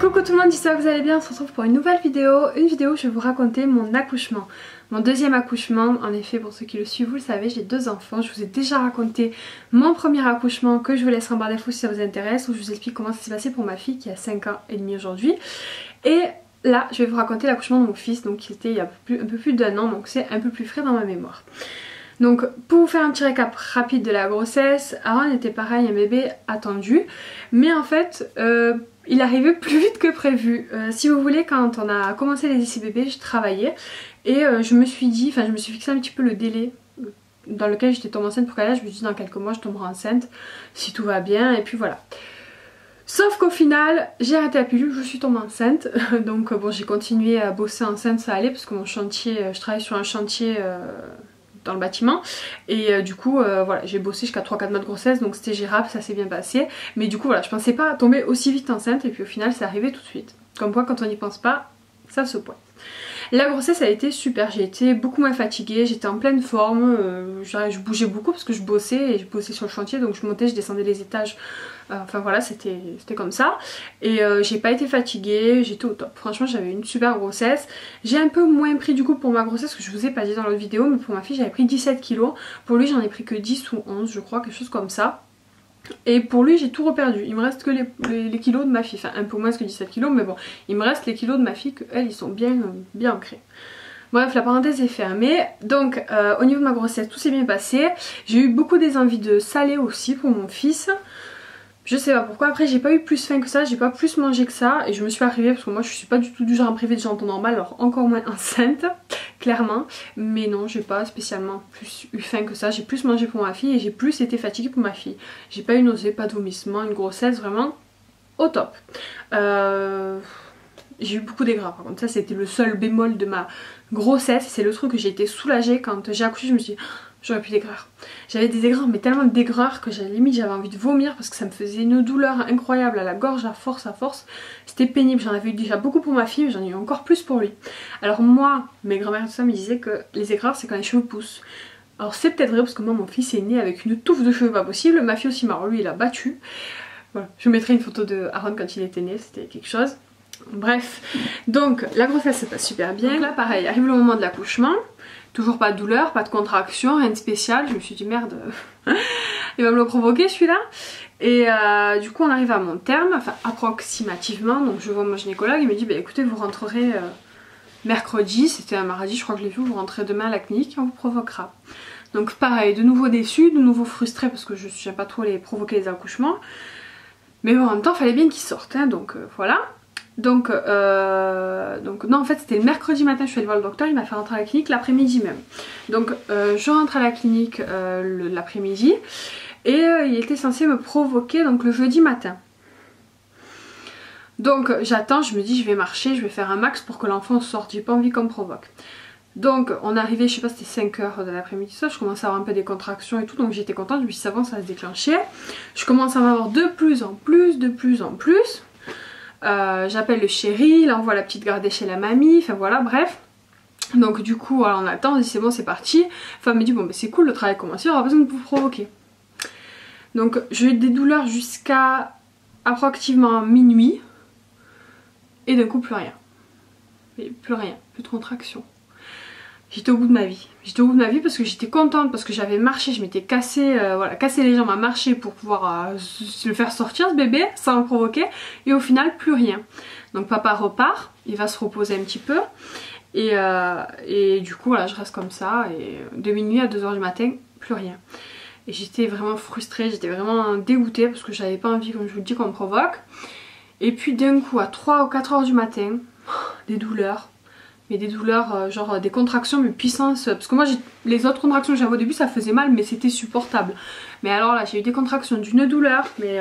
Coucou tout le monde, j'espère que vous allez bien, on se retrouve pour une nouvelle vidéo. Une vidéo où je vais vous raconter mon accouchement. Mon deuxième accouchement, en effet pour ceux qui le suivent, vous le savez, j'ai 2 enfants. Je vous ai déjà raconté mon premier accouchement que je vous laisserai en barre d'infos si ça vous intéresse. Où je vous explique comment ça s'est passé pour ma fille qui a 5 ans et demi aujourd'hui. Et là, je vais vous raconter l'accouchement de mon fils, donc qui était il y a un peu plus d'1 an, donc c'est un peu plus frais dans ma mémoire. Donc pour vous faire un petit récap rapide de la grossesse, Aaron était pareil, un bébé attendu, mais en fait il arrivait plus vite que prévu. Si vous voulez, quand on a commencé les essais bébés, je travaillais et je me suis fixé un petit peu le délai dans lequel j'étais tombée enceinte pour qu'elle, je me suis dit dans quelques mois je tomberai enceinte si tout va bien, et puis voilà. Sauf qu'au final, j'ai arrêté la pilule, je suis tombée enceinte. Donc bon, j'ai continué à bosser enceinte, ça allait parce que mon chantier, je travaille sur un chantier dans le bâtiment et du coup voilà, j'ai bossé jusqu'à 3-4 mois de grossesse, donc c'était gérable, ça s'est bien passé. Mais du coup voilà, je pensais pas tomber aussi vite enceinte et puis au final c'est arrivé tout de suite. Comme quoi quand on n'y pense pas, ça se pointe. La grossesse a été super, j'ai été beaucoup moins fatiguée, j'étais en pleine forme, je bougeais beaucoup parce que je bossais et je bossais sur le chantier, donc je montais, je descendais les étages, enfin voilà, c'était comme ça. Et j'ai pas été fatiguée, j'étais au top, franchement j'avais une super grossesse. J'ai un peu moins pris du coup pour ma grossesse, que je vous ai pas dit dans l'autre vidéo, mais pour ma fille j'avais pris 17 kilos, pour lui j'en ai pris que 10 ou 11 je crois, quelque chose comme ça. Et pour lui j'ai tout reperdu, il me reste que les kilos de ma fille, enfin un peu moins que 17 kilos, mais bon, il me reste les kilos de ma fille, qu'elles ils sont bien ancrés. Bref, la parenthèse est fermée. Donc au niveau de ma grossesse tout s'est bien passé, j'ai eu beaucoup des envies de salé aussi pour mon fils. Je sais pas pourquoi, après j'ai pas eu plus faim que ça, j'ai pas plus mangé que ça et je me suis pas privée parce que moi je suis pas du tout du genre à me priver de gens en temps normal, alors encore moins enceinte, clairement. Mais non, j'ai pas spécialement plus eu faim que ça, j'ai plus mangé pour ma fille et j'ai plus été fatiguée pour ma fille. J'ai pas eu nausée, pas de vomissement, une grossesse vraiment au top. J'ai eu beaucoup d'aigreur par contre, ça c'était le seul bémol de ma grossesse, c'est le truc que j'ai été soulagée quand j'ai accouché, je me suis dit j'aurais plus d'aigreur. J'avais des aigreurs, mais tellement d'aigreur que limite j'avais envie de vomir parce que ça me faisait une douleur incroyable à la gorge à force. C'était pénible, j'en avais eu déjà beaucoup pour ma fille mais j'en ai eu encore plus pour lui. Alors moi, mes grand-mères et tout ça me disaient que les aigreurs c'est quand les cheveux poussent. Alors c'est peut-être vrai parce que moi mon fils est né avec une touffe de cheveux pas possible, ma fille aussi, alors lui il a battu. Voilà, je vous mettrai une photo de Aaron quand il était né, c'était quelque chose. Bref, donc la grossesse se passe super bien. Donc là pareil, arrive le moment de l'accouchement. Toujours pas de douleur, pas de contraction, rien de spécial. Je me suis dit merde, il va me le provoquer celui-là. Et du coup on arrive à mon terme, enfin approximativement. Donc je vois mon gynécologue, il me dit bah écoutez vous rentrerez mercredi, c'était un mardi je crois que je l'ai vu, vous rentrez demain à la clinique et on vous provoquera. Donc pareil, de nouveau déçue, de nouveau frustrée parce que je n'aime pas trop provoquer les accouchements. Mais bon, en même temps il fallait bien qu'ils sortent, hein, donc voilà. Donc non en fait c'était le mercredi matin, je suis allée voir le docteur, il m'a fait rentrer à la clinique l'après-midi même. Donc je rentre à la clinique l'après-midi et il était censé me provoquer donc le jeudi matin. Donc j'attends, je me dis je vais marcher, je vais faire un max pour que l'enfant sorte, j'ai pas envie qu'on me provoque. Donc on est arrivé, je sais pas c'était 5 h de l'après-midi, ça, je commence à avoir un peu des contractions et tout, donc j'étais contente, je me suis dit ça va, ça va se déclencher. Je commence à en avoir de plus en plus. J'appelle le chéri, il envoie la petite garder chez la mamie, enfin voilà, bref. Donc du coup voilà, on attend, on dit c'est bon c'est parti. Enfin elle me dit bon bah, c'est cool, le travail a commencé, on aura besoin de vous provoquer. Donc j'ai eu des douleurs jusqu'à approximativement minuit. Et d'un coup plus rien. Et plus rien, plus de contraction. J'étais au bout de ma vie. J'étais au bout de ma vie parce que j'étais contente, parce que j'avais marché, je m'étais cassé, voilà, cassé les jambes à marcher pour pouvoir le faire sortir ce bébé sans le provoquer. Et au final plus rien. Donc papa repart, il va se reposer un petit peu. Et du coup voilà, je reste comme ça. Et de minuit à 2 h du matin, plus rien. Et j'étais vraiment frustrée, j'étais vraiment dégoûtée parce que j'avais pas envie, comme je vous le dis, qu'on me provoque. Et puis d'un coup à 3 ou 4 h du matin, des douleurs. Mais des douleurs, genre des contractions mais puissance, parce que moi les autres contractions que j'avais au début ça faisait mal mais c'était supportable. Mais alors là j'ai eu des contractions d'une douleur mais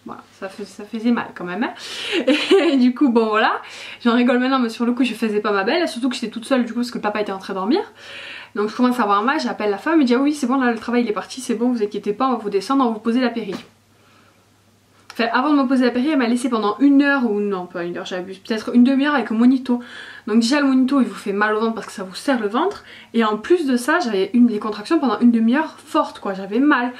voilà, ça faisait mal quand même, hein. Et du coup bon voilà, j'en rigole maintenant mais sur le coup je faisais pas ma belle, surtout que j'étais toute seule du coup parce que le papa était en train de dormir. Donc je commence à avoir mal, j'appelle la femme, elle me dit ah oui c'est bon là le travail il est parti, c'est bon vous inquiétez pas, on va vous descendre, on va vous poser la péri. Enfin, avant de me poser la péri, elle m'a laissé pendant 1 heure, ou non pas 1 heure, j'abuse, peut-être une demi-heure avec un monito. Donc déjà le monito il vous fait mal au ventre parce que ça vous serre le ventre. Et en plus de ça j'avais les contractions pendant une demi-heure fortes quoi, j'avais mal.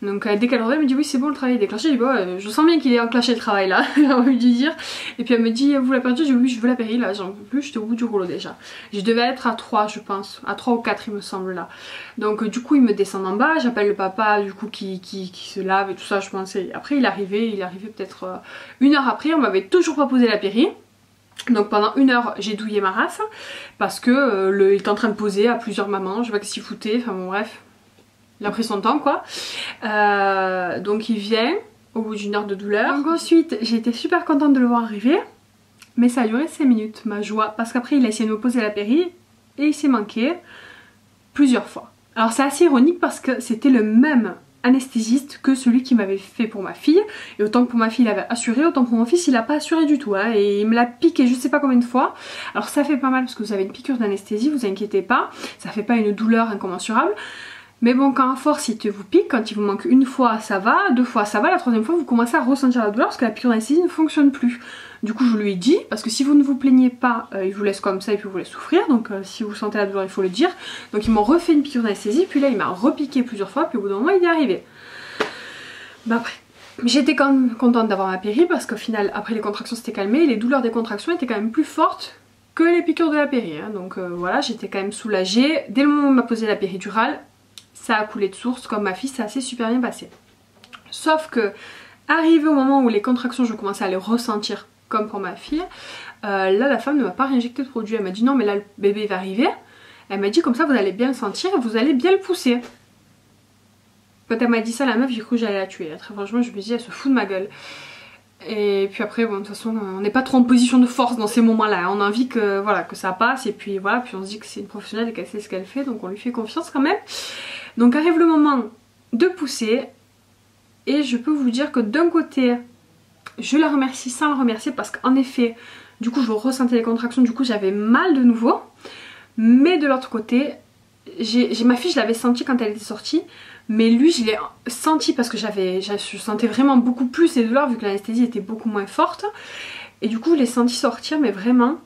Donc dès qu'elle revient, elle me dit oui c'est bon le travail est déclenché. Je dis bah, je sens bien qu'il est enclenché le travail là, j'ai envie de lui dire. Et puis elle me dit vous la péridurale, je dis oui je veux la péri là, j'en peux plus, j'étais au bout du rouleau déjà. Je devais être à 3 je pense, à 3 ou 4 il me semble là. Donc du coup il me descend en bas, j'appelle le papa du coup qui se lave et tout ça je pensais. Après il arrivait peut-être 1 heure après, on m'avait toujours pas posé la péri. Donc pendant 1 heure j'ai douillé ma race parce que il était en train de poser à plusieurs mamans, je sais pas qu'est-ce qu'il foutait, enfin bon bref, il a pris son temps quoi. Donc il vient au bout d'1 heure de douleur. Donc ensuite j'ai été super contente de le voir arriver, mais ça a duré 5 minutes ma joie, parce qu'après il a essayé de me poser la péri et il s'est manqué plusieurs fois. Alors c'est assez ironique parce que c'était le même anesthésiste que celui qui m'avait fait pour ma fille, et autant que pour ma fille il avait assuré, autant pour mon fils il a pas assuré du tout hein, et il me l'a piqué je sais pas combien de fois. Alors ça fait pas mal parce que vous avez une piqûre d'anesthésie, vous inquiétez pas, ça fait pas une douleur incommensurable, mais bon quand à force il te vous pique, quand il vous manque 1 fois ça va, 2 fois ça va, la 3e fois vous commencez à ressentir la douleur parce que la piqûre d'anesthésie ne fonctionne plus. Du coup je lui ai dit, parce que si vous ne vous plaignez pas, il vous laisse comme ça et puis vous laisse souffrir, donc si vous sentez la douleur il faut le dire. Donc ils m'ont refait une piqûre d'anesthésie, puis là il m'a repiqué plusieurs fois, puis au bout d'un moment il est arrivé. Bah après, j'étais quand même contente d'avoir ma péri parce qu'au final après les contractions s'étaient calmées, les douleurs des contractions étaient quand même plus fortes que les piqûres de la péri hein. Donc voilà, j'étais quand même soulagée. Dès le moment où on m'a posé la péridurale, ça a coulé de source, comme ma fille ça s'est super bien passé. Sauf que arrivé au moment où les contractions je commençais à les ressentir comme pour ma fille, là la femme ne m'a pas réinjecté de produit, elle m'a dit non mais là le bébé va arriver, elle m'a dit comme ça vous allez bien le sentir et vous allez bien le pousser. Quand elle m'a dit ça la meuf j'ai cru que j'allais la tuer, très franchement je me dis elle se fout de ma gueule. Et puis après bon de toute façon on n'est pas trop en position de force dans ces moments là, on a envie que voilà que ça passe et puis voilà, puis on se dit que c'est une professionnelle et qu'elle sait ce qu'elle fait donc on lui fait confiance quand même. Donc arrive le moment de pousser et je peux vous dire que d'un côté je la remercie sans la remercier parce qu'en effet du coup je ressentais les contractions, du coup j'avais mal de nouveau, mais de l'autre côté ma fille je l'avais senti quand elle était sortie, mais lui je l'ai senti parce que je sentais vraiment beaucoup plus les douleurs vu que l'anesthésie était beaucoup moins forte, et du coup je l'ai senti sortir, mais vraiment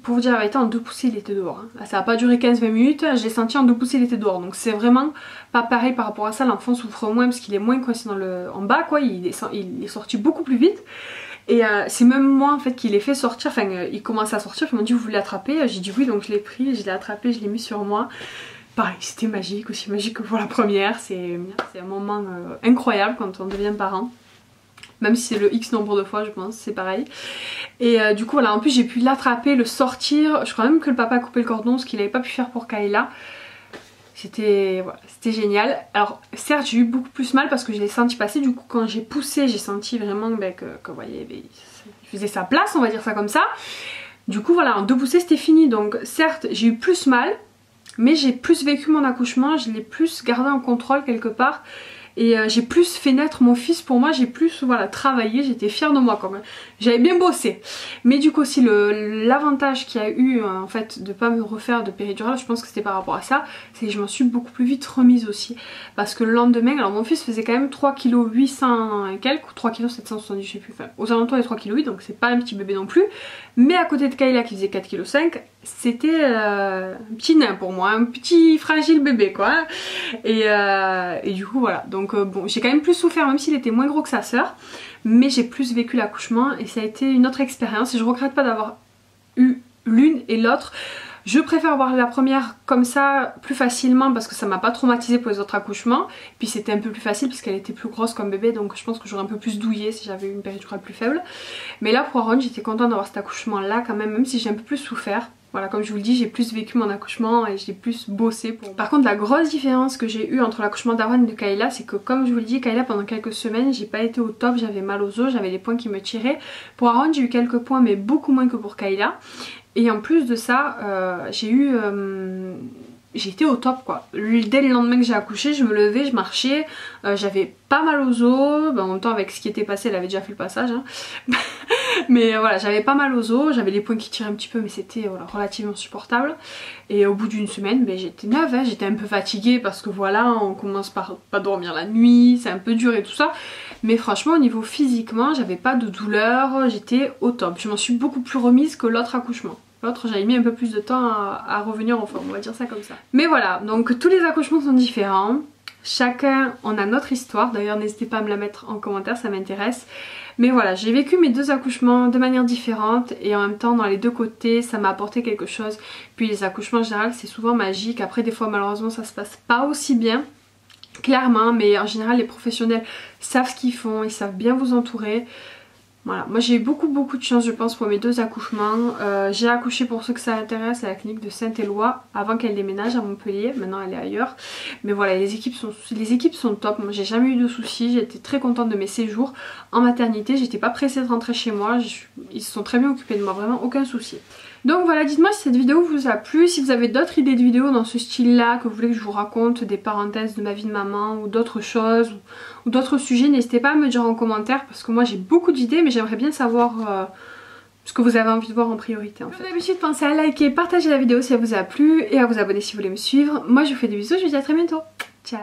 pour vous dire la vérité en 2 poussées il était dehors hein. Ça n'a pas duré 15-20 minutes, je l'ai senti en 2 poussées il était dehors, donc c'est vraiment pas pareil par rapport à ça. L'enfant souffre moins parce qu'il est moins coincé en bas quoi, il est sorti beaucoup plus vite. Et c'est même moi en fait qui l'ai fait sortir, enfin il commençait à sortir, ils m'ont dit vous voulez l'attraper, j'ai dit oui, donc je l'ai pris, je l'ai attrapé, je l'ai mis sur moi. Pareil c'était magique, aussi magique que pour la première, c'est un moment incroyable quand on devient parent. Même si c'est le X nombre de fois je pense, c'est pareil. Et du coup voilà, en plus j'ai pu l'attraper, le sortir, je crois même que le papa a coupé le cordon, ce qu'il n'avait pas pu faire pour Kayla. C'était voilà, génial. Alors certes j'ai eu beaucoup plus mal parce que je l'ai senti passer, du coup quand j'ai poussé j'ai senti vraiment que vous voyez, il faisait sa place, on va dire ça comme ça. Du coup voilà, en 2 poussées c'était fini, donc certes j'ai eu plus mal, mais j'ai plus vécu mon accouchement, je l'ai plus gardé en contrôle quelque part. Et j'ai plus fait naître mon fils pour moi, j'ai plus voilà, travaillé, j'étais fière de moi quand même. J'avais bien bossé. Mais du coup aussi l'avantage qu'il y a eu en fait de pas me refaire de péridurale, je pense que c'était par rapport à ça, c'est que je m'en suis beaucoup plus vite remise aussi. Parce que le lendemain, alors mon fils faisait quand même 3,8 kg et quelques, ou 3,770 kg je sais plus, enfin aux alentours des 3,8 kg, donc c'est pas un petit bébé non plus. Mais à côté de Kayla qui faisait 4,5 kg, c'était un petit nain pour moi, un petit fragile bébé quoi. Et du coup voilà, donc bon j'ai quand même plus souffert même s'il était moins gros que sa sœur, mais j'ai plus vécu l'accouchement et ça a été une autre expérience et je regrette pas d'avoir eu l'une et l'autre. Je préfère voir la première comme ça plus facilement parce que ça m'a pas traumatisé pour les autres accouchements, puis c'était un peu plus facile puisqu'elle était plus grosse comme bébé, donc je pense que j'aurais un peu plus douillé si j'avais eu une péridurale plus faible. Mais là pour Aaron j'étais contente d'avoir cet accouchement là quand même si j'ai un peu plus souffert. Voilà, comme je vous le dis, j'ai plus vécu mon accouchement et j'ai plus bossé pour... Par contre la grosse différence que j'ai eue entre l'accouchement d'Aaron et de Kayla, c'est que comme je vous le dis, Kayla pendant quelques semaines j'ai pas été au top, j'avais mal aux os, j'avais des points qui me tiraient. Pour Aaron j'ai eu quelques points mais beaucoup moins que pour Kayla. Et en plus de ça, j'ai été au top quoi. Dès le lendemain que j'ai accouché, je me levais, je marchais, j'avais pas mal aux os, en même temps avec ce qui était passé, elle avait déjà fait le passage hein. Mais voilà, j'avais pas mal aux os, j'avais des points qui tiraient un petit peu mais c'était voilà, relativement supportable. Et au bout d'une semaine, j'étais neuve, hein. J'étais un peu fatiguée parce que voilà, on commence par pas dormir la nuit, c'est un peu dur et tout ça. Mais franchement au niveau physiquement, j'avais pas de douleur, j'étais au top. Je m'en suis beaucoup plus remise que l'autre accouchement. L'autre j'avais mis un peu plus de temps à revenir en forme, on va dire ça comme ça. Mais voilà, donc tous les accouchements sont différents. Chacun on a notre histoire, d'ailleurs n'hésitez pas à me la mettre en commentaire, ça m'intéresse. Mais voilà, j'ai vécu mes 2 accouchements de manière différente et en même temps dans les 2 côtés ça m'a apporté quelque chose. Puis les accouchements en général c'est souvent magique, après des fois malheureusement ça se passe pas aussi bien, clairement, mais en général les professionnels savent ce qu'ils font, ils savent bien vous entourer. Voilà, moi j'ai eu beaucoup de chance je pense pour mes 2 accouchements. J'ai accouché, pour ceux que ça intéresse, à la clinique de Saint-Éloi avant qu'elle déménage à Montpellier, maintenant elle est ailleurs. Mais voilà, les équipes sont top, moi j'ai jamais eu de soucis, j'étais très contente de mes séjours en maternité, j'étais pas pressée de rentrer chez moi, ils se sont très bien occupés de moi, vraiment aucun souci. Donc voilà, dites-moi si cette vidéo vous a plu, si vous avez d'autres idées de vidéos dans ce style là, que vous voulez que je vous raconte des parenthèses de ma vie de maman ou d'autres choses ou d'autres sujets, n'hésitez pas à me dire en commentaire parce que moi j'ai beaucoup d'idées mais j'aimerais bien savoir ce que vous avez envie de voir en priorité en fait. Comme d'habitude, pensez à liker, partager la vidéo si elle vous a plu et à vous abonner si vous voulez me suivre. Moi je vous fais des bisous, je vous dis à très bientôt. Ciao.